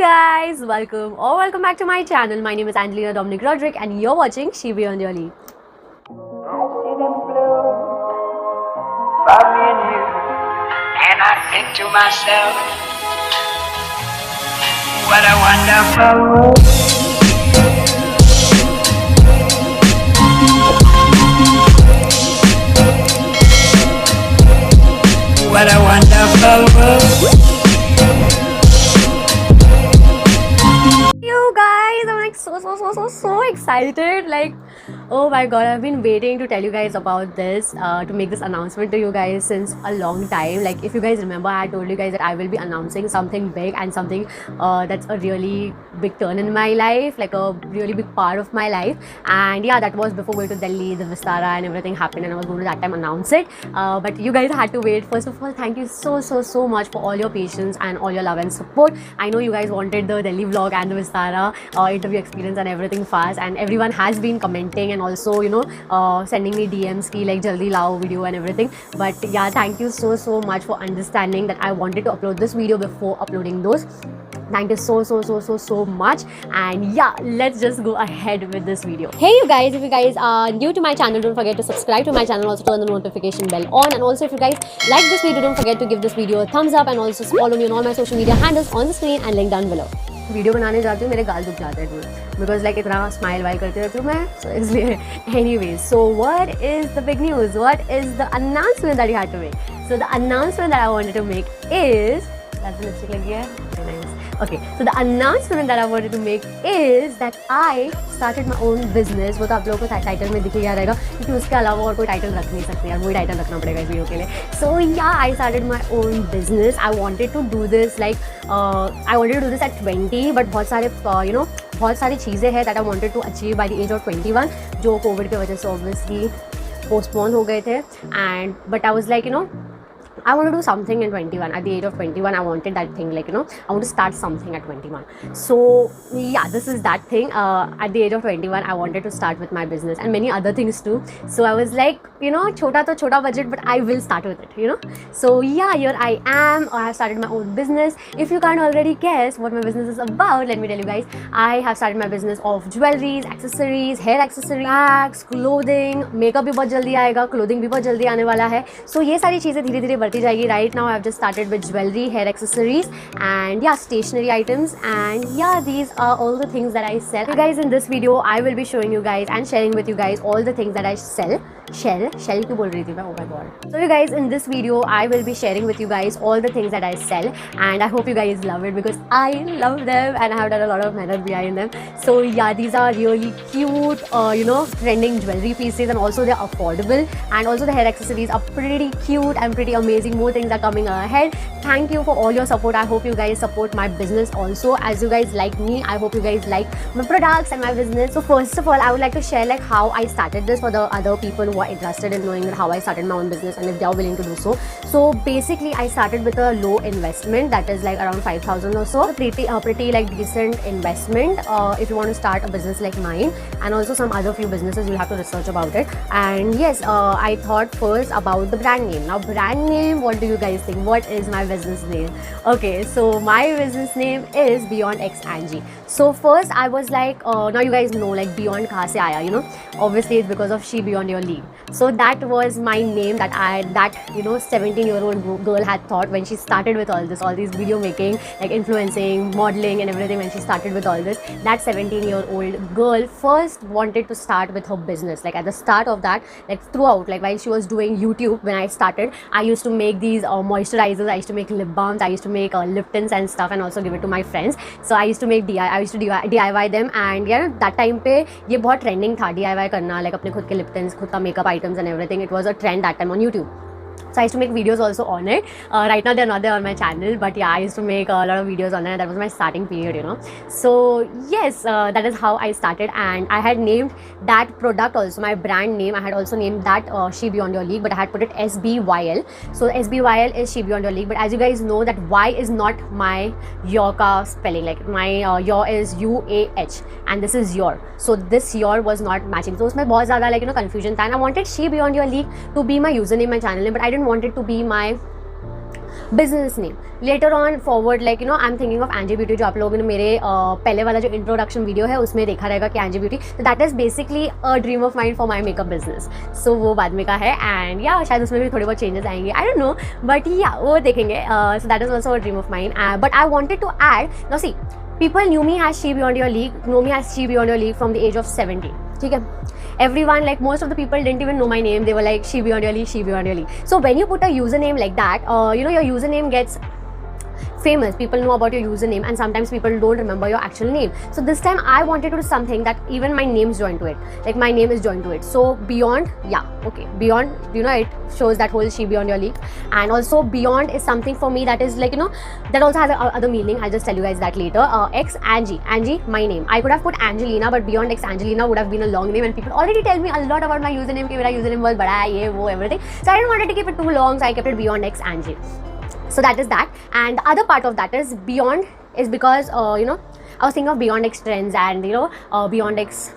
guys, welcome back to my channel. My name is Angelina Dominic Roderick and you're watching She Beyond Your League. I see them blue for me and you, and I think to myself, what a wonderful world. What a wonderful world. You guys, I'm like so excited. Like, oh my god, I've been waiting to tell you guys about this, to make this announcement to you guys since a long time. Like, if you guys remember, I told you guys that I will be announcing something big and something that's a really big turn in my life, like a really big part of my life. And yeah, that was before going to Delhi, the Vistara and everything happened, and I was going to that time announce it. But you guys had to wait. First of all, thank you so much for all your patience and all your love and support. I know you guys wanted the Delhi vlog and the Vistara interview experience and everything fast, and everyone has been commenting and also, you know, sending me DMs ki like jaldi lao video and everything. But yeah, thank you so much for understanding that I wanted to upload this video before uploading those. Thank you so much. And yeah, let's just go ahead with this video. Hey you guys, if you guys are new to my channel, don't forget to subscribe to my channel, also turn the notification bell on. And also, if you guys like this video, don't forget to give this video a thumbs up and also follow me on all my social media handles on the screen and link down below. Video बनाने जाती हूँ मेरे गाल दुख जाते हैं because like इतना smile वाइल करती रहती हूँ मैं, सो इसलिए anyways. So what is the big news, what is the announcement that you had to make? So the announcement that I wanted to make is lipstick लगी है. Okay, so the announcement that I wanted to make is that I started my own business. वो तो आप लोगों को title में दिख गया रहेगा क्योंकि उसके अलावा और कोई टाइटल रख नहीं सकते यार, वही टाइटल रखना पड़ेगा इस वीडियो के लिए. So yeah, I started my own business. I wanted to do this I wanted to do this at 20, but बहुत सारे बहुत सारी चीज़ें हैं that I wanted to achieve by the age of 21 जो कोविड की वजह से obviously postpone हो गए थे. And but I was like, I want to do something in 21. At the age of 21, I wanted that thing, like, I want to start something at 21. So yeah, this is that thing. At the age of 21, I wanted to start with my business and many other things too. So I was like, chota to chota budget, but I will start with it, So yeah, here I am. I have started my own business. If you can't already guess what my business is about, let me tell you guys. I have started my business of jewelries, accessories, hair accessories, bags, clothing, makeup भी बहुत जल्दी आएगा, clothing भी बहुत जल्दी आने वाला है. So ये सारी चीज़ें धीरे धीरे बढ़ती जाएगी. Right now I have just started with jewelry, hair accessories, and yeah, stationery items. And yeah, these are all the things that I sell. So guys, in this video I will be showing you guys and sharing with you guys all the things that I sell. Shell क्यों बोल रही थी मैं? Oh my god. So you guys, in this video I will be sharing with you guys all the things that I sell, and I hope you guys love it because I love them and I have done a lot of mehnat behind them. So yeah, these are really cute, trending jewelry pieces, and also they're affordable, and also the hair accessories are pretty cute and pretty amazing. More things are coming ahead. Thank you for all your support. I hope you guys support my business also, as you guys like me. I hope you guys like my products and my business. So first of all, I would like to share like how I started this for the other people who are interested in knowing how I started my own business and if they are willing to do so. So basically, I started with a low investment, that is like around 5,000 or so. Pretty like decent investment if you want to start a business like mine, and also some other few businesses you'll have to research about it. And yes, I thought first about the brand name. Now brand name, what do you guys think? What is my business name? Okay, so my business name is Beyond X Angie. So first I was like, now you guys know like Beyond kahan se aaya, obviously it's because of She Beyond Your League. So that was my name that 17-year-old girl had thought when she started with all these video making, like influencing, modeling and everything. When she started with all this, that 17-year-old girl first wanted to start with her business. Like at the start of that, like throughout, like while she was doing YouTube, when I started, I used to make these moisturizers, I used to make lip balms, I used to make lip tints and stuff, and also give it to my friends. So I used to make DIY them, and yeah, that time पे ये बहुत trending था DIY करना, like अपने खुद के lip tints, खुद का makeup items and everything. It was a trend that time on YouTube. So I used to make videos also on it. Right now they're not there on my channel, but yeah, I used to make a lot of videos on it. That was my starting period, So yes, that is how I started, and I had named that product also, my brand name. I had also named that She Beyond Your League, but I had put it SBYL. So SBYL is She Beyond Your League, but as you guys know that Y is not my your ka spelling. Like my your is UAH, and this is your. So this your was not matching. So उसमें बहुत ज़्यादा like confusion था, and I wanted She Beyond Your League to be my username, my channel name, but I didn't want it to be my business name. Later on forward, like you know, I'm thinking of Angie Beauty, जो आप लोगों ने मेरे पहले वाला जो introduction video है उसमें देखा रहेगा कि Angie Beauty, so that is basically a dream of mine for my makeup business. So वो बाद में का है, and yeah, शायद उसमें भी थोड़े बहुत changes आएंगे, I don't know, but yeah, वो देखेंगे. So that is also a dream of mine. But I wanted to add, now see, people knew me as She Beyond Your League, know me as She Beyond Your League from the age of 17. ठीक है. Everyone, like most of the people didn't even know my name. They were like She Beyond Your League, She Beyond Your League. So when you put a username like that, you know, your username gets famous. People know about your username, and sometimes people don't remember your actual name. So this time I wanted to do something that even my name's joined to it. Like my name is joined to it. So Beyond, yeah, okay, Beyond, you know, it shows that whole She Beyond Your League. And also Beyond is something for me that is like, you know, that also has other meaning. I'll just tell you guys that later. X Angie, my name. I could have put Angelina, but Beyond X Angelina would have been a long name, and people already tell me a lot about my username. कि मेरा username बहुत बड़ा है, ये वो everything. So I didn't want to keep it too long, so I kept it Beyond X Angie. So that is that. And the other part of that is Beyond is because you know, I was thinking of Beyond X trends and you know, Beyond X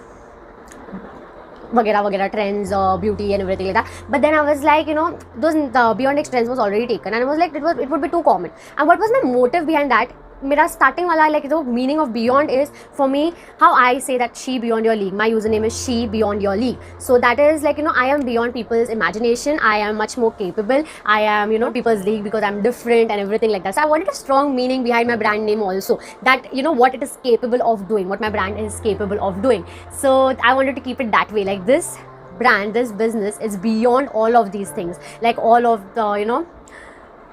वगैरह trends, beauty and everything like that. But then I was like, you know, those Beyond X trends was already taken, and I was like, it would be too common. And what was my motive behind that? मेरा starting वाला like the meaning of Beyond is for me how I say that She Beyond Your League. My username is She Beyond Your League. So that is like, you know, I am beyond people's imagination. I am much more capable. I am, you know, people's league because I'm different and everything like that. So I wanted a strong meaning behind my brand name also, that you know what it is capable of doing, what my brand is capable of doing. So I wanted to keep it that way. Like this brand, this business is beyond all of these things, like all of the, you know,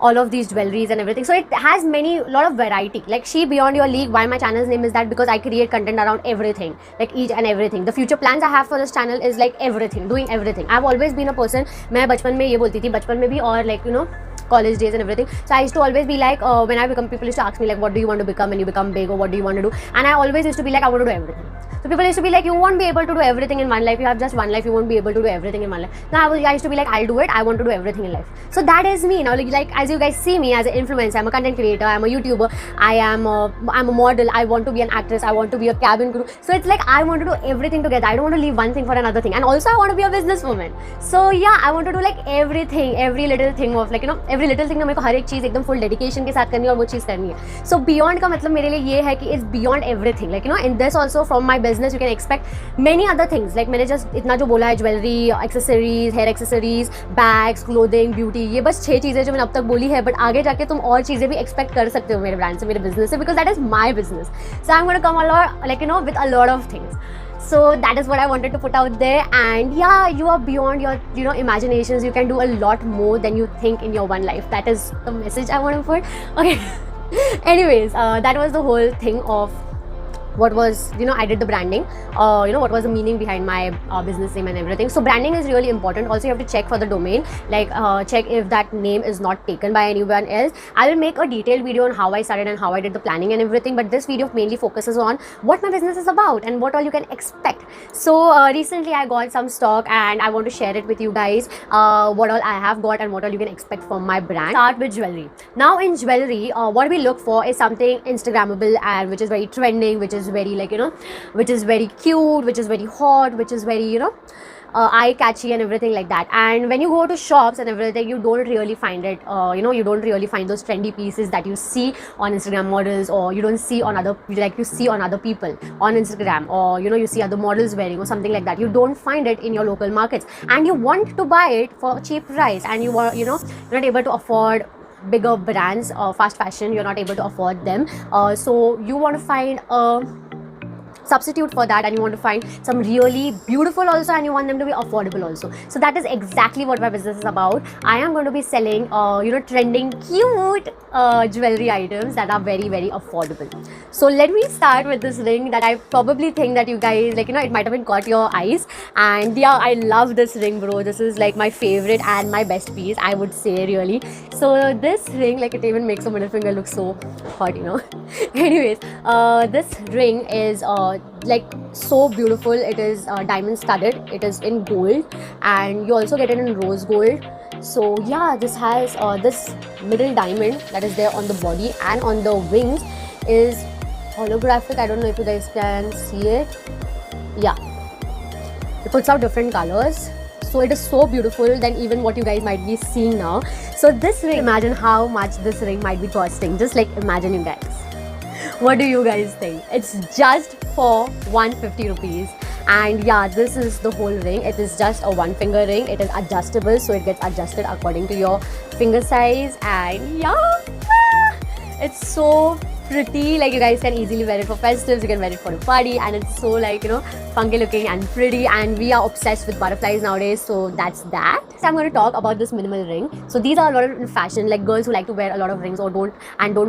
all of these jewelries and everything. So it has lot of variety. Like She Beyond Your League, why my channel's name is that? Because I create content around everything, like each and everything. The future plans I have for this channel is like everything, doing everything. I've always been a person, मैं बचपन में ये बोलती थी, बचपन में भी, और like, you know, college days and everything. So I used to always be like, when I become, people used to ask me like, what do you want to become when you become big, or what do you want to do? And I always used to be like, I want to do everything. So people used to be like, you won't be able to do everything in one life. You have just one life. You won't be able to do everything in one life. Now I used to be like, I'll do it. I want to do everything in life. So that is me. Now like as you guys see me as an influencer, I'm a content creator, I'm a YouTuber, I'm a model, I want to be an actress, I want to be a cabin crew. So it's like I want to do everything together. I don't want to leave one thing for another thing. And also I want to be a businesswoman. So yeah, I want to do like everything, every little thing of like, you know, every little thing. मेरे को हर एक चीज़ एकदम full dedication के साथ करनी है और वो चीज़ करनी है. So beyond का मतलब मेरे लिए ये है कि it's beyond everything. Like, you know, in this also from my business you can expect many other things. Like मैंने just इतना जो बोला है, jewelry, accessories, hair accessories, bags, clothing, beauty, ये बस 6 चीज़ें जो मैंने अब तक बोली है. But आगे जाके तुम और चीज़ें भी expect कर सकते हो मेरे brand से, मेरे business से, because that is my business. So I'm going to come a lot, like, you know, with a lot of things. So that is what I wanted to put out there. And yeah, you are beyond your, you know, imaginations. You can do a lot more than you think in your one life. That is the message I want to put. Okay. Anyways, that was the whole thing of what was, you know, I did the branding, you know, what was the meaning behind my business name and everything. So branding is really important. Also you have to check for the domain, like check if that name is not taken by anyone else. I will make a detailed video on how I started and how I did the planning and everything, but this video mainly focuses on what my business is about and what all you can expect. So recently I got some stock and I want to share it with you guys, what all I have got and what all you can expect from my brand. Start with jewelry. Now in jewelry, what we look for is something Instagrammable and which is very trending, which is very, like, you know, which is very cute, which is very hot, which is very, you know, eye catchy and everything like that. And when you go to shops and everything, you don't really find it, you know, you don't really find those trendy pieces that you see on Instagram models, or you don't see on other, like you see on other people on Instagram, or you know, you see other models wearing or something like that. You don't find it in your local markets, and you want to buy it for a cheap price, and you are, you know, you're not able to afford bigger brands or fast fashion. You're not able to afford them, so you want to find a substitute for that, and you want to find some really beautiful also, and you want them to be affordable also. So that is exactly what my business is about. I am going to be selling you know, trending cute jewelry items that are very, very affordable. So let me start with this ring that I probably think that you guys, like, you know, it might have been caught your eyes. And yeah, I love this ring, bro. This is like my favorite and my best piece, I would say, really. So this ring, like, it even makes a middle finger look so hot, you know. Anyways, this ring is like so beautiful. It is diamond studded, it is in gold, and you also get it in rose gold. So yeah, this has this middle diamond that is there on the body, and on the wings is holographic. I don't know if you guys can see it. Yeah, it puts out different colors. So it is so beautiful than even what you guys might be seeing now. So this ring, imagine how much this ring might be costing. Just like imagine, you guys. What do you guys think? It's just for 150 rupees. And yeah, this is the whole ring. It is just a one finger ring. It is adjustable, so it gets adjusted according to your finger size. And yeah, it's so pretty. Like, you guys can easily wear it for festives, you can wear it for a party, and it's so, like, you know, funky looking and pretty. And we are obsessed with butterflies nowadays, so that's that. So I'm going to talk about this minimal ring. So these are a lot of in fashion, like girls who like to wear a lot of rings or don't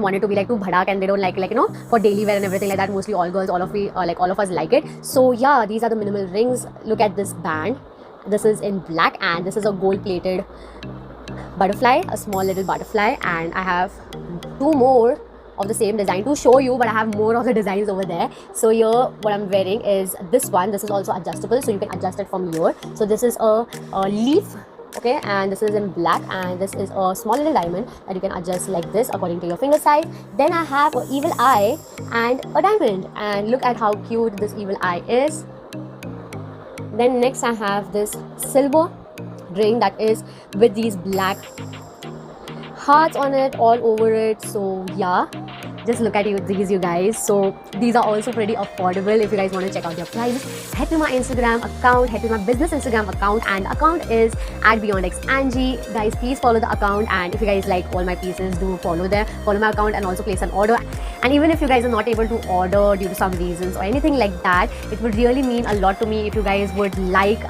want it to be like too bhadak, and they don't like you know, for daily wear and everything like that. Mostly all girls, all of us like it. So yeah, these are the minimal rings. Look at this band. This is in black, and this is a gold plated butterfly, a small little butterfly. And I have two more of the same design to show you, but I have more of the designs over there. So here what I'm wearing is this one. This is also adjustable, so you can adjust it from here. So this is a leaf, okay, and this is in black, and this is a small little diamond that you can adjust like this according to your finger size. Then I have an evil eye and a diamond, and look at how cute this evil eye is. Then next I have this silver ring that is with these black hearts on it, all over it. So yeah, just look at these, you guys. So these are also pretty affordable. If you guys want to check out their prices, head to my Instagram account, head to my business Instagram account, and account is at BeyondXAngie. Guys, please follow the account, and if you guys like all my pieces, do follow my account, and also place an order. And even if you guys are not able to order due to some reasons or anything like that, it would really mean a lot to me if you guys would like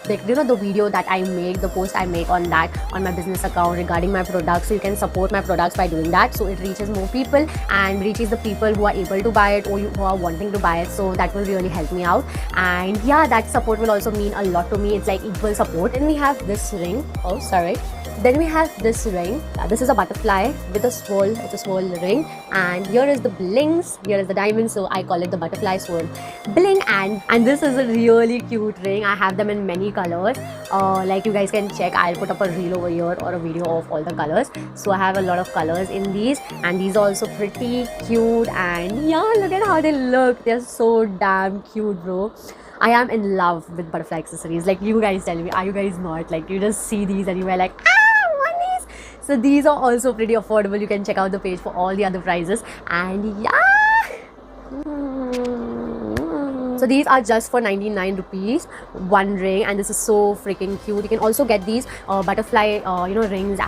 the video that I make, the post I make on that on my business account regarding my products. So you can support my products by doing that, so it reaches more people and reaches the people who are able to buy it or who are wanting to buy it. So that will really help me out, and yeah, that support will also mean a lot to me. It's like equal support. Then we have this ring. Oh, sorry. Then we have this ring. This is a butterfly with a swirl. It's a swirl ring, and here is the blings, here is the diamond, so I call it the butterfly swirl bling. And this is a really cute ring. I have them in many colors. Like, you guys can check. I'll put up a reel over here or a video of all the colors. So I have a lot of colors in these, and these are also pretty cute. And yeah, look at how they look. They're so damn cute, bro. I am in love with butterfly accessories. Like, you guys tell me, are you guys not? Like, you just see these and you are like, so these are also pretty affordable. You can check out the page for all the other prices. And yeah, so these are just for 99 rupees, one ring, and this is so freaking cute. You can also get these butterfly rings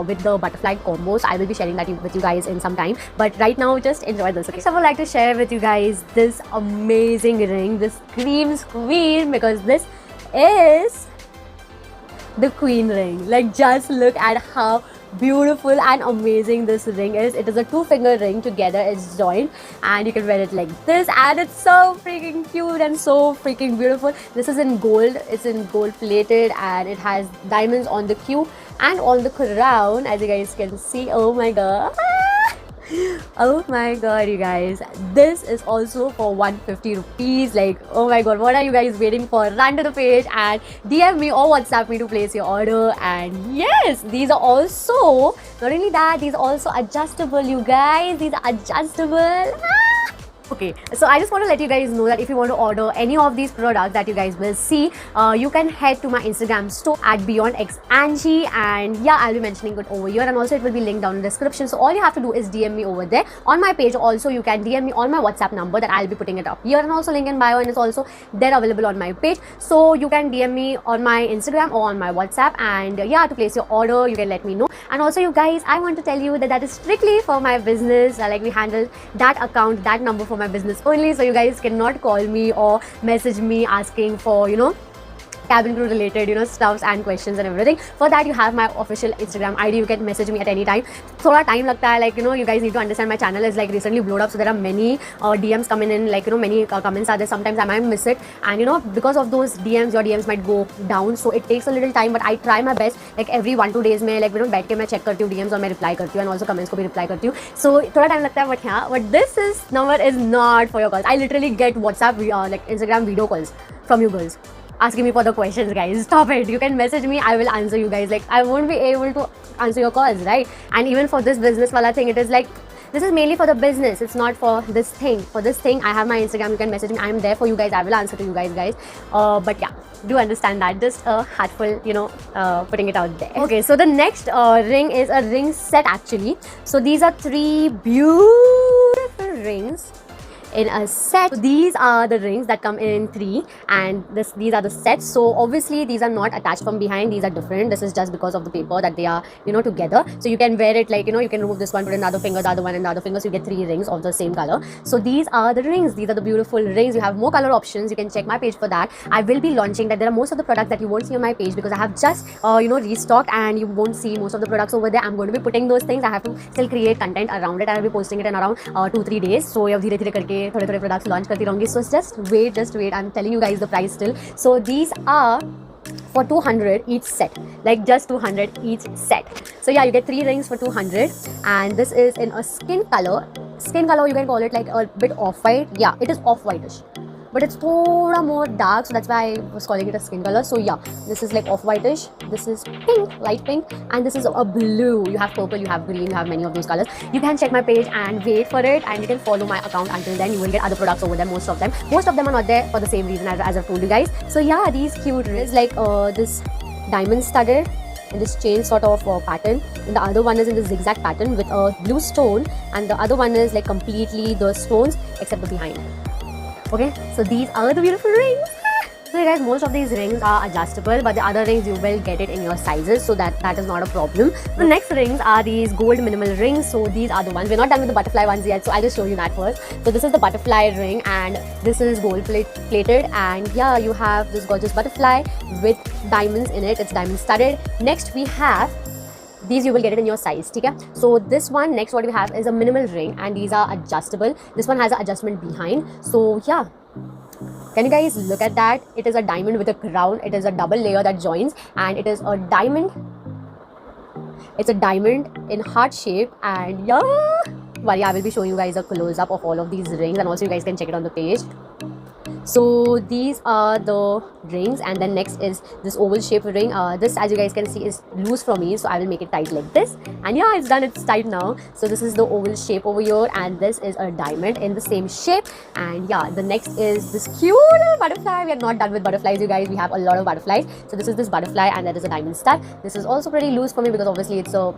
with the butterfly combos. I will be sharing that with you guys in some time, but right now just enjoy this. Okay, so I would like to share with you guys this amazing ring. This screams queen, because this is the queen ring. Like, just look at how beautiful and amazing this ring is. It is a two-finger ring together. It's joined, and you can wear it like this, and it's so freaking cute and so freaking beautiful. This is in gold. It's in gold plated, and it has diamonds on the queue and on the crown, as you guys can see. Oh my god. Oh my god, you guys, this is also for 150 rupees. Like, oh my god, what are you guys waiting for? Run to the page and DM me or WhatsApp me to place your order. And yes, these are also, not only that, these are also adjustable, you guys. These are adjustable. Okay, so I just want to let you guys know that if you want to order any of these products that you guys will see, you can head to my Instagram store at BeyondXAngie, and yeah, I'll be mentioning it over here, and also it will be linked down in the description. So all you have to do is DM me over there on my page. Also, you can DM me on my WhatsApp number that I'll be putting it up here, and also link in bio, and it's also there available on my page. So you can DM me on my Instagram or on my WhatsApp, and yeah, to place your order, you can let me know. And also, you guys, I want to tell you that is strictly for my business. Like, we handle that account, that number for my business only, so you guys cannot call me or message me asking for, you know, cabin crew related, you know, stuffs and questions and everything. For that, you have my official Instagram ID. You can message me at any time. Thoda time lagta hai, like, you know, you guys need to understand my channel is like recently blowed up, so there are many DMs coming in, like, you know, many comments are there. Sometimes I might miss it, and you know, because of those DMs, your DMs might go down, so it takes a little time, but I try my best. Like, every 1-2 days mein, like, you know, बैठ के मैं check करती हूँ DMs और मैं reply करती हूँ, and also comments को भी reply करती हूँ. So थोड़ा time लगता है, but yeah, but this number is not for your calls. I literally get WhatsApp, like Instagram video calls from you girls asking me for the questions, guys. Stop it. You can message me, I will answer you guys. Like, I won't be able to answer your calls, right? And even for this business wala thing, it is like this is mainly for the business. It's not for this thing. For this thing, I have my Instagram. You can message me. I'm there for you guys. I will answer to you guys. But yeah, do understand that. Just a heartful, putting it out there. Okay, so the next ring is a ring set actually. So these are 3 beautiful rings in a set. So these are the rings that come in 3, and these are the sets. So obviously these are not attached from behind. These are different. This is just because of the paper that they are together. So you can wear it like you can remove this one, put another finger, the other one, and the other finger. So you get 3 rings of the same color. So these are the rings. These are the beautiful rings. You have more color options. You can check my page for that. I will be launching that. There are most of the products that you won't see on my page because I have just restocked, and you won't see most of the products over there. I'm going to be putting those things. I have to still create content around it. I will be posting it in around 2-3 days. So अब धीरे धीरे करके थोड़े products launch करती रहूंगी. So just wait. I'm telling you guys the price still. So these are for 200 each set, like just 200 each set. So yeah, you get 3 rings for 200, and this is in a skin color. Skin color, you can call it like a bit off-white. Yeah, it is off-whitish, but it's thoda more dark, so that's why I was calling it a skin color. So yeah, this is like off-whitish, this is pink, light pink, and this is a blue. You have purple, you have green, you have many of those colors. You can check my page and wait for it, and you can follow my account. Until then, you will get other products over there. Most of them are not there for the same reason as I've told you guys. So yeah, these cute rings, like this diamond studded in this chain sort of pattern, and the other one is in the zigzag pattern with a blue stone, and the other one is like completely the stones except the behind. Okay, so these are the beautiful rings. So guys, most of these rings are adjustable, but the other rings you will get it in your sizes, so that is not a problem. The next rings are these gold minimal rings. So these are the ones. We're not done with the butterfly ones yet, so I'll just show you that first. So this is the butterfly ring, and this is gold plated, and yeah, you have this gorgeous butterfly with diamonds in it. It's diamond studded. Next we have these, you will get it in your size, okay? So this one, next what we have is a minimal ring, and these are adjustable. This one has an adjustment behind. So yeah, can you guys look at that? It is a diamond with a crown. It is a double layer that joins, and it is a diamond. It's a diamond in heart shape, and yeah, well, yeah, I will be showing you guys a close-up of all of these rings, and also you guys can check it on the page. So these are the rings, and then next is this oval shaped ring. This, as you guys can see, is loose for me, so I will make it tight like this, and yeah, it's done. It's tight now. So this is the oval shape over here, and this is a diamond in the same shape. And yeah, the next is this cute little butterfly. We are not done with butterflies, you guys. We have a lot of butterflies. So this is this butterfly, and that is a diamond stud. This is also pretty loose for me because obviously it's a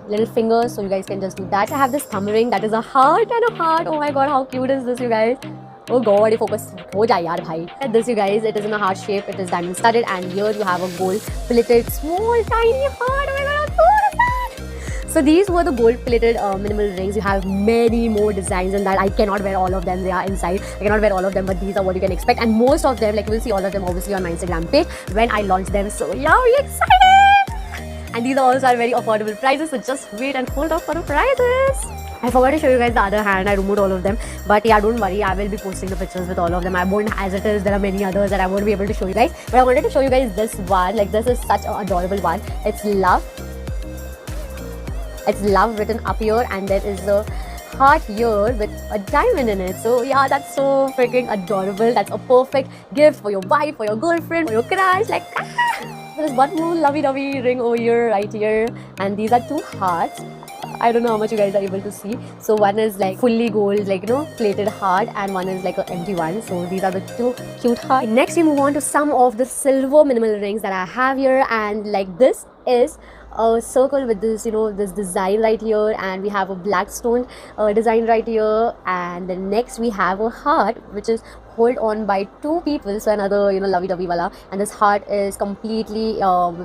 little finger, so you guys can just do that. I have this thumb ring that is a heart and a heart. Oh my god, how cute is this, you guys? Oh god, it focus ho jaye yaar bhai. This, you guys, it is in a heart shape. It is diamond studded, and here you have a gold plated small tiny heart. Oh my god, how cute is that? So these were the gold plated minimal rings. You have many more designs than that. I cannot wear all of them. They are inside. I cannot wear all of them, but these are what you can expect. And most of them, like you will see all of them obviously on my Instagram page when I launch them. So yeah, we excited. And these are also at very affordable prices. So just wait and hold up for the prices. I forgot to show you guys the other hand. I removed all of them, but yeah, don't worry, I will be posting the pictures with all of them. I won't, as it is, there are many others that I won't be able to show you guys, but I wanted to show you guys this one. Like, this is such an adorable one. It's love written up here, and there is a heart here with a diamond in it. So yeah, that's so freaking adorable. That's a perfect gift for your wife, for your girlfriend, for your crush. Like, there's one more lovey-dovey ring over here, right here, and these are 2 hearts. I don't know how much you guys are able to see. So one is like fully gold, like plated heart, and one is like an empty one. So these are the 2 cute hearts. Next we move on to some of the silver minimal rings that I have here, and like this is a circle with this this design right here, and we have a black stone design right here, and then next we have a heart which is held on by 2 people, so another lovey-dovey wala, and this heart is completely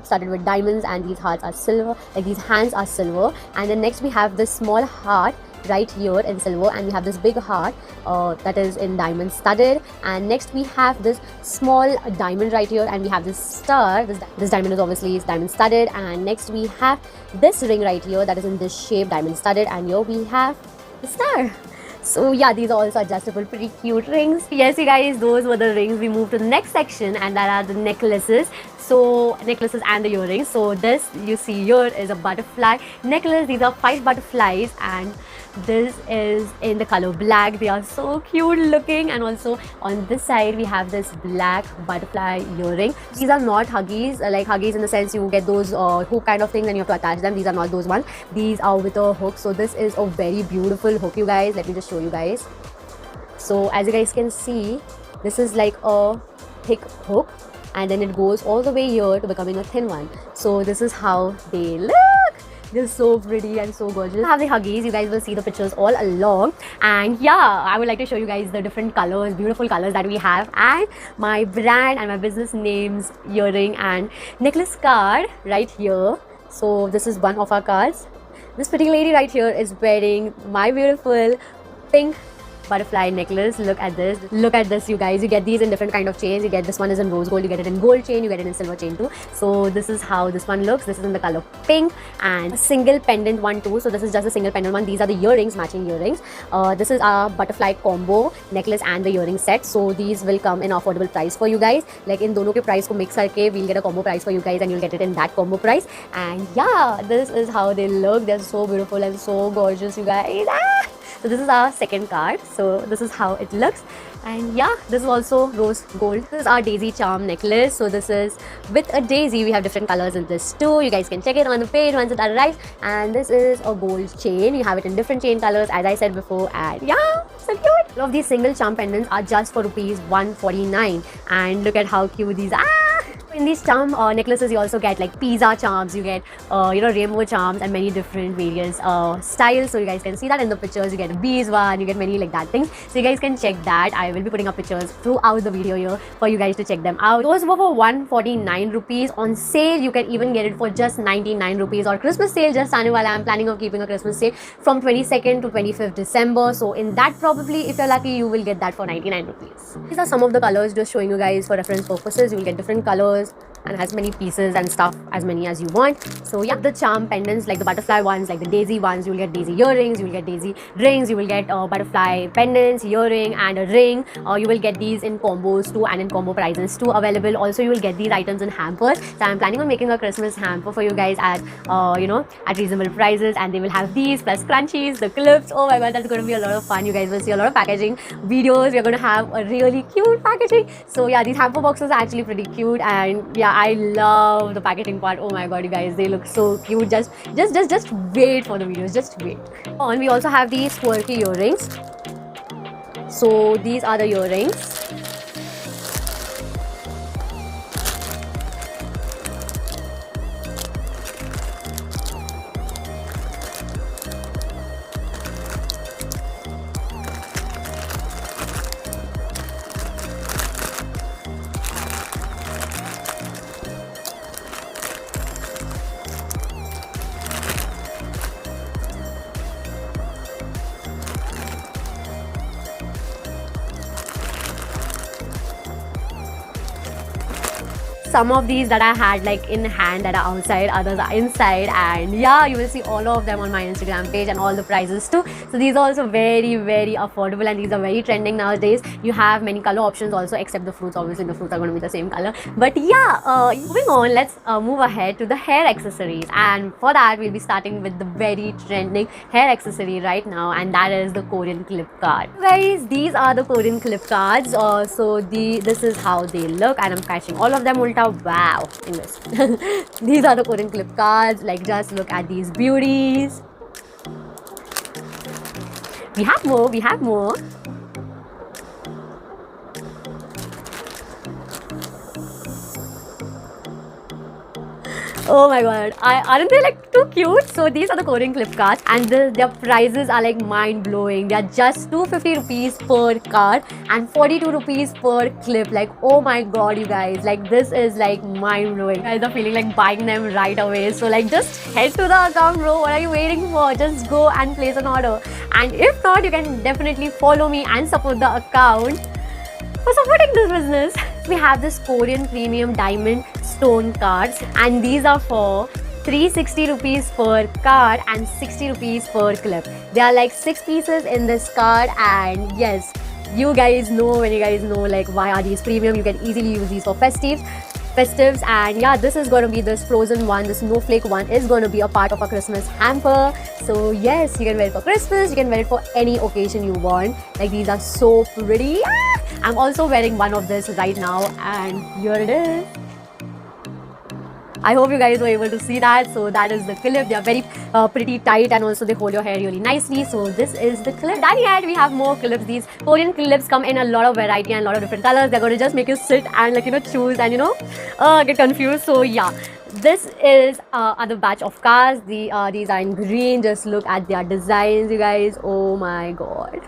studded with diamonds, and these hearts are silver, like these hands are silver. And then next we have this small heart right here in silver, and we have this big heart that is in diamond studded, and next we have this small diamond right here, and we have this star. This diamond is obviously diamond studded, and next we have this ring right here that is in this shape, diamond studded, and here we have the star. So yeah, these are also adjustable, pretty cute rings. Yes, you guys, those were the rings. We move to the next section, and that are the necklaces. So necklaces and the earrings. So this you see here is a butterfly necklace. These are 5 butterflies, and This is in the color black. They are so cute looking. And also on this side we have this black butterfly earring. These are not huggies, like huggies in the sense you get those hook kind of things and you have to attach them. These are not those ones. These are with a hook. So this is a very beautiful hook, you guys. Let me just show you guys. So as you guys can see, this is like a thick hook and then it goes all the way here to becoming a thin one. So this is how they look. They're so pretty and so gorgeous. I have the huggies. You guys will see the pictures all along. And yeah, I would like to show you guys the different colors, beautiful colors that we have, and my brand and my business names earring and necklace card right here. So this is one of our cards. This pretty lady right here is wearing my beautiful pink butterfly necklace. Look at this, you guys. You get these in different kind of chains. You get this one is in rose gold, you get it in gold chain, you get it in silver chain too. So this is how this one looks. This is in the color pink, and a single pendant one too. So this is just a single pendant one. These are the earrings, matching earrings. This is our butterfly combo necklace and the earring set. So these will come in affordable price for you guys. Like in dono ke price ko mix karke we'll get a combo price for you guys and you'll get it in that combo price. And yeah, this is how they look. They're so beautiful and so gorgeous, you guys. So this is our second card. So this is how it looks. And yeah, this is also rose gold. This is our daisy charm necklace. So this is with a daisy. We have different colors in this too. You guys can check it on the page once it arrives. And this is a gold chain. You have it in different chain colors, as I said before. And yeah, so cute. All of these single charm pendants are just for rupees 149. And look at how cute these are. In these charm necklaces, you also get like pizza charms, you get rainbow charms and many different various styles. So you guys can see that in the pictures. You get a bees one, you get many like that things. So you guys can check that. I will be putting up pictures throughout the video here for you guys to check them out. Those were for 149 rupees. On sale, you can even get it for just 99 rupees. Or Christmas sale just aane wala. I'm planning of keeping a Christmas sale from 22nd to 25th December. So in that, probably if you're lucky, you will get that for 99 rupees. These are some of the colors, just showing you guys for reference purposes. You will get different colors and as many pieces and stuff, as many as you want. So yeah, the charm pendants, like the butterfly ones, like the daisy ones, you will get daisy earrings, you will get daisy rings, you will get butterfly pendants, earring and a ring. You will get these in combos too and in combo prices too available. Also, you will get these items in hampers. So I'm planning on making a Christmas hamper for you guys at at reasonable prices, and they will have these plus crunchies, the clips. Oh my god, that's going to be a lot of fun. You guys will see a lot of packaging videos. We're going to have a really cute packaging. So yeah, these hamper boxes are actually pretty cute, and yeah, I love the packaging part. Oh my god, you guys, they look so cute. Just wait for the videos. Just wait. On, we also have these quirky earrings. So these are the earrings. Some of these that I had like in hand that are outside, others are inside, and yeah, you will see all of them on my Instagram page and all the prices too. So these are also very affordable, and these are very trending nowadays. You have many color options also, except the fruits. Obviously the fruits are going to be the same color, but yeah, moving on, let's move ahead to the hair accessories. And for that, we'll be starting with the very trending hair accessory right now, and that is the Korean clip card. Guys, these are the Korean clip cards. This is how they look, and I'm catching all of them ulta. Wow, English. These are the Korean clip cards. Like, just look at these beauties. We have more. Oh my god, aren't they like too cute? So these are the Korean clip cards, and their prices are like mind blowing. They are just 250 rupees per card and 42 rupees per clip. Like, oh my god, you guys, like this is like mind blowing. You guys are feeling like buying them right away. So like, just head to the account, bro. What are you waiting for? Just go and place an order. And if not, you can definitely follow me and support the account for supporting this business. We have this Korean premium diamond stone cards, and these are for 360 rupees per card and 60 rupees per clip. There are like 6 pieces in this card, and yes, you guys know, when you guys know like why are these premium, you can easily use these for festive festives. And yeah, this is going to be this frozen one, this snowflake one is going to be a part of a Christmas hamper. So yes, you can wear it for Christmas, you can wear it for any occasion you want. Like these are so pretty. I'm also wearing one of this right now, and here it is. I hope you guys were able to see that. So that is the clip. They are very pretty tight, and also they hold your hair really nicely. So this is the clip. Done yet, we have more clips. These Korean clips come in a lot of variety and a lot of different colors. They're going to just make you sit and choose and get confused. So yeah, this is other batch of cars. These are in green. Just look at their designs, you guys. Oh my god.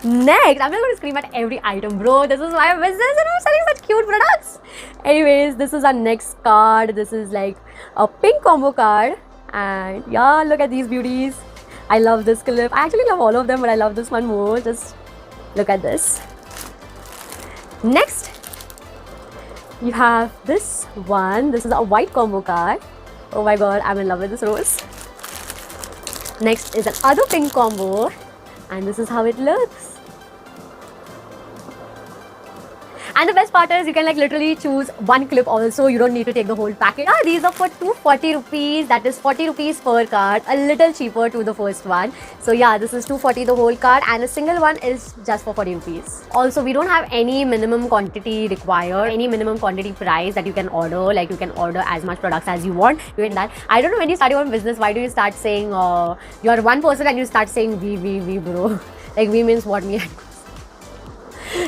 Next, I'm not going to scream at every item, bro. This is my business and I'm selling such cute products. Anyways, this is our next card. This is like a pink combo card. And yeah, look at these beauties. I love this clip. I actually love all of them, but I love this one more. Just look at this. Next, you have this one. This is a white combo card. Oh my god, I'm in love with this rose. Next is another pink combo. And this is how it looks. And the best part is you can literally choose one clip also. You don't need to take the whole packet. These are for 240 rupees. That is 40 rupees per card. A little cheaper to the first one. So yeah, this is 240 the whole card, and a single one is just for 40 rupees. Also, we don't have any minimum quantity required, any minimum quantity price that you can order. Like you can order as much products as you want. Doing that, I don't know, when you start your own business, why do you start saying you're one person and you start saying we bro? Like we means what, me?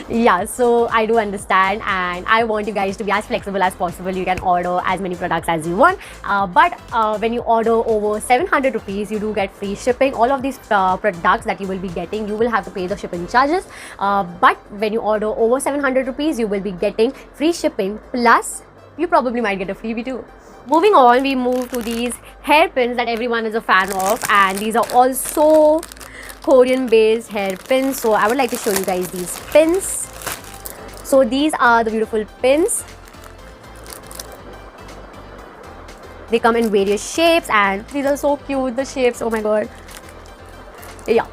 Yeah, so I do understand, and I want you guys to be as flexible as possible. You can order as many products as you want, but when you order over 700 rupees, you do get free shipping. All of these products that you will be getting, you will have to pay the shipping charges, but when you order over 700 rupees, you will be getting free shipping, plus you probably might get a freebie too. Moving on, we move to these hairpins that everyone is a fan of, and these are also Korean based hairpins. So I would like to show you guys these pins. So these are the beautiful pins. They come in various shapes, and these are so cute, the shapes. Oh my god. Yeah,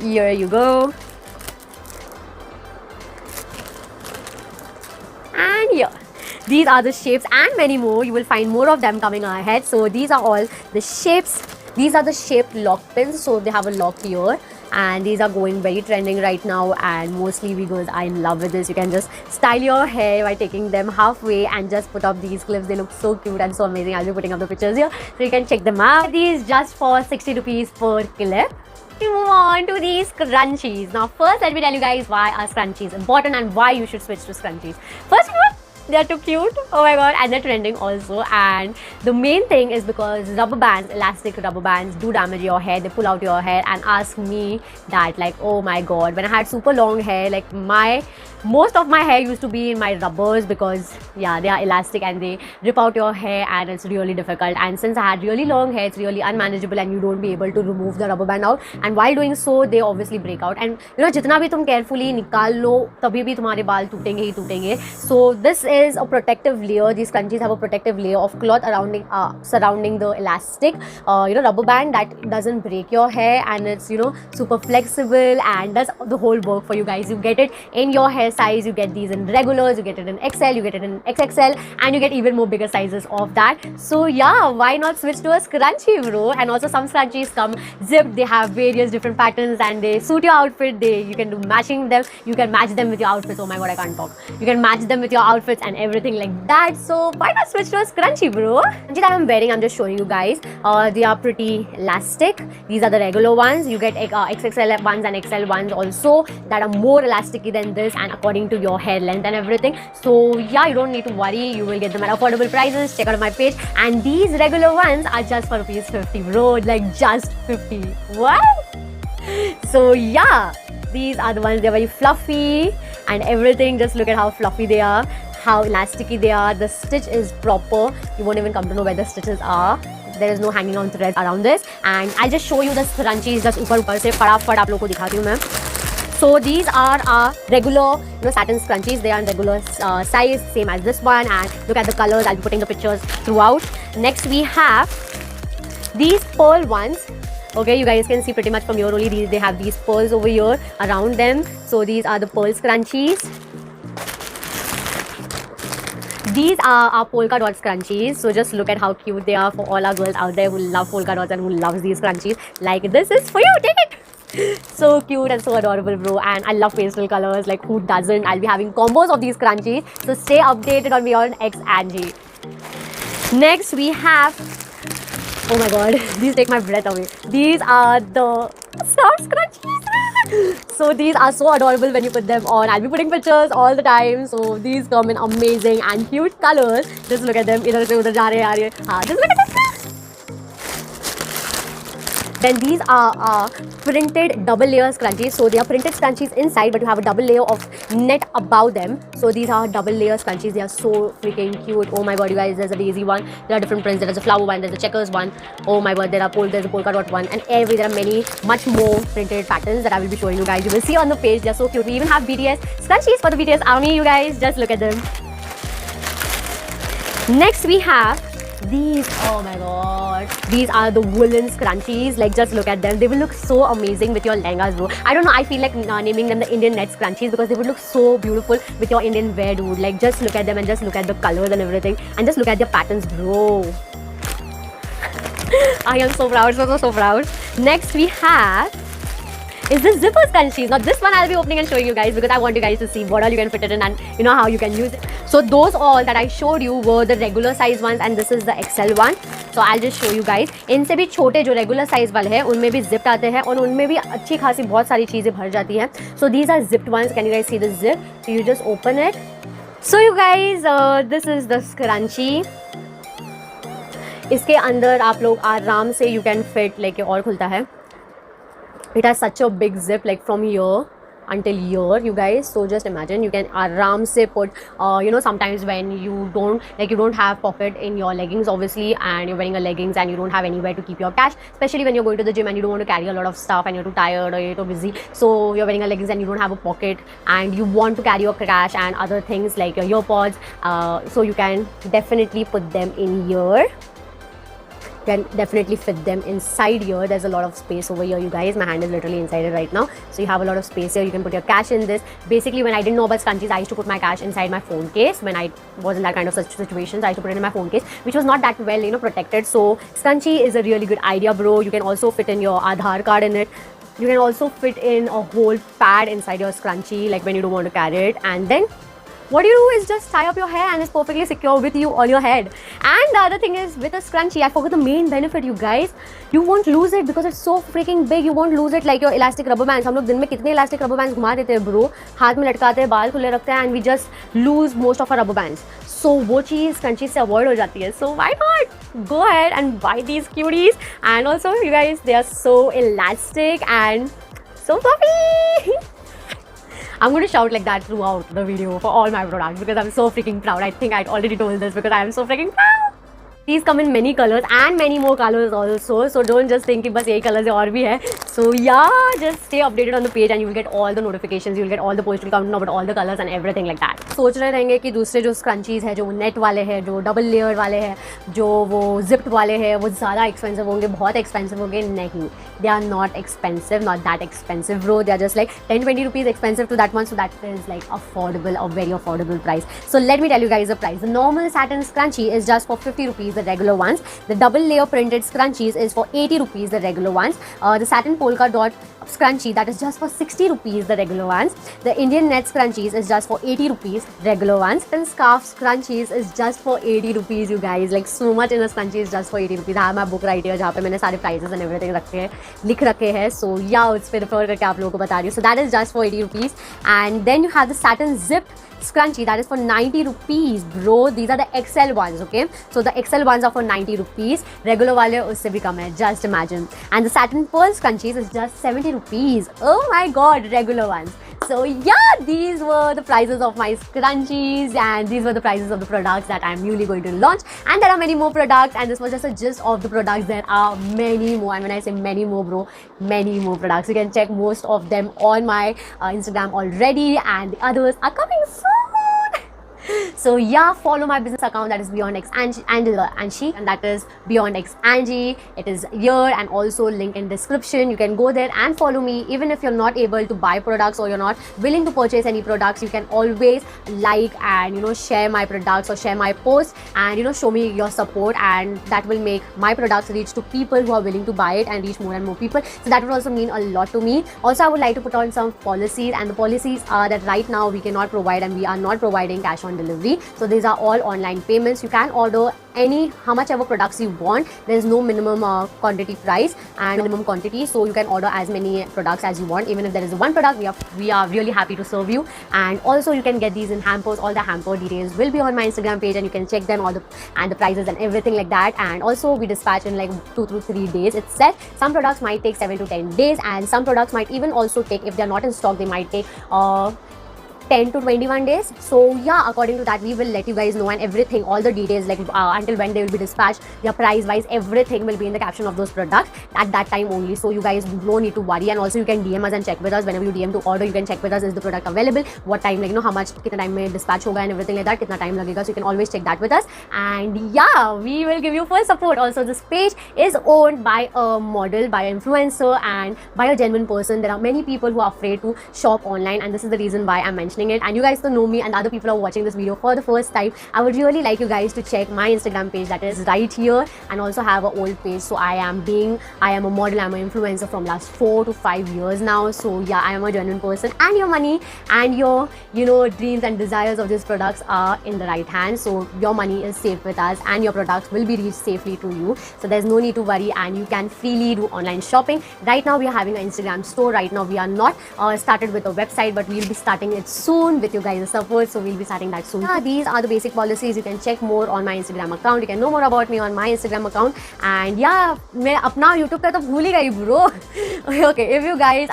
here you go. And here, these are the shapes and many more. You will find more of them coming ahead. So these are all the shapes. These are the shaped lock pins. So they have a lock here, and these are going very trending right now, and mostly because I'm in love with this. You can just style your hair by taking them halfway and just put up these clips. They look so cute and so amazing. I'll be putting up the pictures here so you can check them out. These just for 60 rupees per clip. We move on to these scrunchies. Now first, let me tell you guys why are scrunchies important and why you should switch to scrunchies. First of all, they are too cute. Oh my god, and they're trending also. And the main thing is because rubber bands, elastic rubber bands, do damage your hair. They pull out your hair. And ask me that, like, oh my god, when I had super long hair, like most of my hair used to be in my rubbers, because yeah, they are elastic and they rip out your hair, and it's really difficult. And since I had really long hair, it's really unmanageable, and you don't be able to remove the rubber band out. And while doing so, they obviously break out. And जितना भी तुम carefully निकाल लो, तभी भी तुम्हारे बाल टूटेंगे ही टूटेंगे. So this is a protective layer. These scrunchies have a protective layer of cloth surrounding the elastic rubber band that doesn't break your hair, and it's super flexible and does the whole work for you guys. You get it in your hair size, you get these in regulars, you get it in XL, you get it in XXL, and you get even more bigger sizes of that. So yeah, why not switch to a scrunchie, bro? And also some scrunchies come zipped. They have various different patterns and they suit your outfit. You can do matching them. You can match them with your outfits. Oh my god, I can't talk. You can match them with your outfits and everything like that. So why not switch to a scrunchie, bro? Scrunchie that I'm wearing, I'm just showing you guys. They are pretty elastic. These are the regular ones. You get XXL ones and XL ones also that are more elasticy than this, and according to your hair length and everything. So yeah, you don't need to worry. You will get them at affordable prices. Check out my page. And these regular ones are just for rupees 50, bro. Like just 50. What? So yeah, these are the ones. They're very fluffy and everything. Just look at how fluffy they are, how elasticy they are. The stitch is proper. You won't even come to know where the stitches are. There is no hanging on threads around this. And I'll just show you the scrunchies just ऊपर से फटाफट आप लोगों को दिखाती हूँ मैं. So these are our regular satin scrunchies. They are in regular size, same as this one. And look at the colors. I'll be putting the pictures throughout. Next we have these pearl ones. Okay, you guys can see pretty much from here only. They have these pearls over here around them. So these are the pearl scrunchies. these are our polka dot scrunchies. So just look at how cute they are for all our girls out there who love polka dots and who loves these scrunchies. Like, this is for you, take it. So cute and so adorable, bro. And I love pastel colors. Like, who doesn't? I'll be having combos of these scrunchies. So stay updated on Beyond X Angie. Next we have, oh my god, these take my breath away. These are the star scrunchies. So these are so adorable when you put them on. I'll be putting pictures all the time. So these come in amazing and cute colors. Just look at them. Idhar se udhar ja rahe hain, just look at this. Then these are printed double layer scrunchies. So they are printed scrunchies inside, but you have a double layer of net above them. So these are double layer scrunchies. They are so freaking cute. Oh my god, you guys, there's a daisy one. There are different prints. There's a flower one. There's a checkers one. Oh my god, there's a polka dot one, and there are many, much more printed patterns that I will be showing you guys. You will see on the page. They're so cute. We even have BTS scrunchies for the BTS army. You guys, just look at them. Next we have these. Oh my god, these are the woolen scrunchies. Like, just look at them. They will look so amazing with your lehengas, bro. I don't know, I feel like naming them the Indian net scrunchies because they would look so beautiful with your Indian wear, dude. Like, just look at them and just look at the colors and everything, and just look at their patterns, bro. I am so proud, so proud. Next we have is this zipper scrunchies. Now this one I'll be opening and showing you guys because I want you guys to see what all you can fit it in and you know how you can use it. So those all that I showed you were the regular size ones and this is the XL one. So I'll just show you guys. इनसे भी छोटे जो regular size वाले हैं उनमें भी zipped आते हैं और उनमें भी अच्छी खासी बहुत सारी चीज़ें भर जाती हैं. So these are zipped ones. Can you guys see the zip? So you just open it. So you guys, this is the scrunchie. इसके अंदर आप लोग आराम से you can fit like और खुलता है. It has such a big zip like from here until here, you guys. So just imagine you can आराम से put you know, sometimes when you don't have pocket in your leggings obviously and you're wearing a leggings and you don't have anywhere to keep your cash, especially when you're going to the gym and you don't want to carry a lot of stuff and you're too tired or you're too busy, so you're wearing a leggings and you don't have a pocket and you want to carry your cash and other things like your earpods, so you can definitely put them in here. Can definitely fit them inside here. There's a lot of space over here, you guys. My hand is literally inside it right now, so you have a lot of space here. You can put your cash in this. Basically, when I didn't know about scrunchies, I used to put my cash inside my phone case. When I was in that kind of such situations, I used to put it in my phone case, which was not that well, you know, protected. So scrunchie is a really good idea, bro. You can also fit in your Aadhaar card in it. You can also fit in a whole pad inside your scrunchie, like when you don't want to carry it, and then what you do is just tie up your hair and it's perfectly secure with you on your head. And the other thing is with a scrunchie, I forgot the main benefit, you guys. You won't lose it because it's so freaking big. You won't lose it like your elastic rubber bands. हम लोग दिन में कितने elastic rubber bands घुमा देते हैं, bro. हाथ में लटकाते हैं, बाल खुले रखते हैं, and we just lose most of our rubber bands. So वो चीज़ scrunchie से avoid हो जाती है. So why not? Go ahead and buy these cuties. And also, you guys, they are so elastic and so fluffy. I'm going to shout like that throughout the video for all my products because I'm so freaking proud. I think I'd already told this because I am so freaking proud. These come in many colors and many more colors also. So don't just think कि बस यही colors है और भी है. So yeah, just stay updated on the page and you will get all the notifications. You will get all the posts will come about all the colors and everything like that. सोच रहे रहेंगे कि दूसरे जो scrunchies है, जो net वाले हैं, जो double layer वाले हैं, जो वो zipped वाले हैं, वो ज़्यादा expensive होंगे, बहुत expensive होंगे. नहीं, they are not expensive, not that expensive, bro. They are just like 10-20 rupees expensive to that one. So that is like affordable, a very affordable price. So let me tell you guys the price. The normal satin scrunchie is just for 50 rupees. The regular ones. The double layer printed scrunchies is for 80 rupees, the regular ones. The satin polka dot scrunchie, that is just for 60 rupees, the regular ones. The Indian net scrunchies is just for 80 rupees, regular ones. And scarf scrunchies is just for 80 rupees, you guys. Like so much in a scrunchie is just for 80 rupees. I have my book right here जहाँ पे मैंने सारे prices and everything लिख रखे हैं. So yeah, उस पे refer करके आप लोगों को बता रही हूँ. So that is just for 80 rupees. And then you have the satin zipped scrunchie, that is for 90 rupees, bro. These are the XL ones, okay? So the XL ones are for 90 rupees. Regular वाले उससे भी कम है, just imagine. And the satin pearl scrunchies is just 70 rupees. Oh my god, regular ones. So yeah, these were the prices of my scrunchies and these were the prices of the products that I'm newly going to launch. And there are many more products and this was just a gist of the products. There are many more, and when I say many more, bro, many more products. You can check most of them on my Instagram already and the others are coming soon. So yeah, follow my business account, that is Beyond X Angie, and that is Beyond X Angie. It is here and also link in description. You can go there and follow me. Even if you're not able to buy products or you're not willing to purchase any products, you can always like and share my products or share my posts and show me your support, and that will make my products reach to people who are willing to buy it and reach more and more people. So that would also mean a lot to me. Also, I would like to put on some policies, and the policies are that right now we cannot provide and we are not providing cash on delivery. So these are all online payments. You can order how much ever products you want. There is no minimum quantity price and minimum quantity, so you can order as many products as you want. Even if there is one product, we are really happy to serve you. And also you can get these in hampers. All the hamper details will be on my Instagram page, and you can check them, all the prices and everything like that. And also we dispatch in like 2 to 3 days. It's set. Some products might take 7 to 10 days, and some products might even also take, if they're not in stock, they might take 10 to 21 days. So yeah, according to that we will let you guys know, and everything, all the details, like until when they will be dispatched, their price wise, everything will be in the caption of those products at that time only. So you guys no need to worry. And also you can DM us and check with us. Whenever you DM to order, you can check with us, is the product available, what time, like how much, kitna time mein dispatch hoga and everything like that, kitna time lagega. So you can always check that with us. And yeah, we will give you full support. Also, this page is owned by a model, by an influencer, and by a genuine person. There are many people who are afraid to shop online, and this is the reason why I'm mentioning it. And you guys to know me, and other people are watching this video for the first time, I would really like you guys to check my Instagram page, that is right here, and also have an old page. So I am a model, I'm an influencer from last 4 to 5 years now. So yeah, I am a genuine person, and your money and your dreams and desires of these products are in the right hands. So your money is safe with us, and your products will be reached safely to you. So there's no need to worry, and you can freely do online shopping. Right now we are having an Instagram store. Right now we are not started with a website, but we'll be starting it soon with you guys' support. So we'll be starting that soon. These are the basic policies. You can check more on my Instagram account. You can know more about me on my Instagram account. And yeah, मैं अपना YouTube पे तो भूल ही गई bro. Okay, if you guys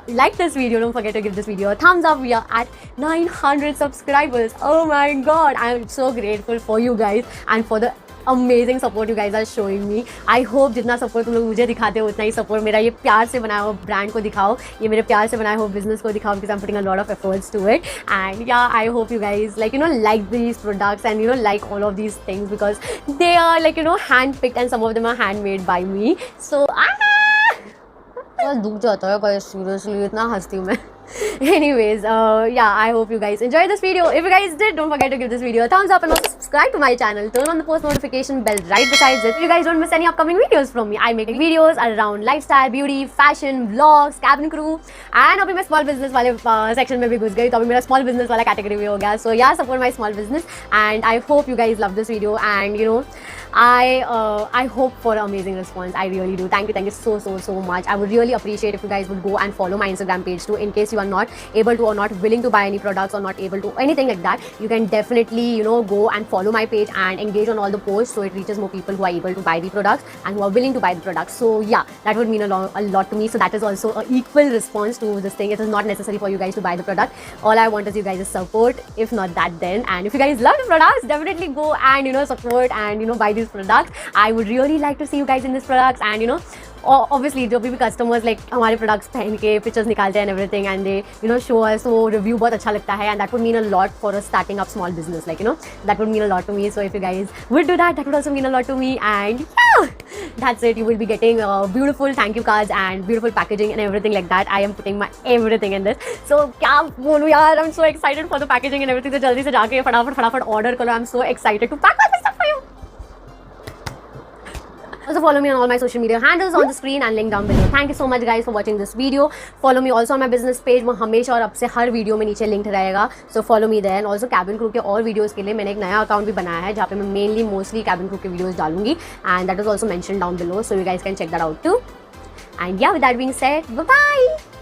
like this video, don't forget to give this video a thumbs up. We are at 900 subscribers. Oh my god, I'm so grateful for you guys and for the amazing support you guys are showing me. I hope जितना support तुम लोग मुझे दिखाते हो, उतना ही support मेरा ये प्यार से बनाया हुआ brand को दिखाओ, ये मेरे प्यार से बनाया हुआ business को दिखाओ, because I'm putting a lot of efforts to it. And yeah, I hope you guys like these products and like all of these things, because they are like hand picked, and some of them are handmade by me. So दुख जाता है guys, seriously इतना हंसती हूँ मैं. Anyways, yeah, I hope you guys enjoyed this video. If you guys did, don't forget to give this video a thumbs up, and also subscribe to my channel. Turn on the post notification bell right besides it, so you guys don't miss any upcoming videos from me. I make videos around lifestyle, beauty, fashion, vlogs, cabin crew, and अभी मैं small business वाले section में भी घुस गई, तो अभी मेरा small business वाला category भी हो गया. So yeah, support my small business, and I hope you guys love this video, and I hope for an amazing response. I really do. Thank you so much. I would really appreciate if you guys would go and follow my Instagram page too, in case you are not able to or not willing to buy any products or not able to anything like that. You can definitely go and follow my page and engage on all the posts, so it reaches more people who are able to buy the products and who are willing to buy the products. So yeah, that would mean a lot to me. So that is also an equal response to this thing. It is not necessary for you guys to buy the product. All I want is you guys' support. If not that, then, and if you guys love the products, definitely go and support and buy these products. I would really like to see you guys in these products, and obviously जो भी customers like हमारे products पहन के pictures निकालते हैं and everything, and they show us, so review बहुत अच्छा लगता है, and that would mean a lot for us starting up small business, like that would mean a lot to me. So if you guys would do that, that would also mean a lot to me. And yeah, that's it. You will be getting beautiful thank you cards and beautiful packaging and everything like that. I am putting my everything in this. So क्या बोलूँ यार, I'm so excited for the packaging and everything. तो जल्दी से जाके फटाफट order करो. I'm so excited to pack all this stuff for you. Also follow me on all my social media handles on the screen and link down below. Thank you so much guys for watching this video. Follow me also on my business page. वो हमेशा और अब से हर video में नीचे link रहेगा. So follow me there. And also cabin crew के और वीडियोस के लिए मैंने एक नया अकाउंट भी बनाया है, जहाँ पे मैं mostly cabin crew के वीडियोस डालूंगी, and that is also mentioned down below. So you guys can check that out too. And yeah, with that being said, bye bye.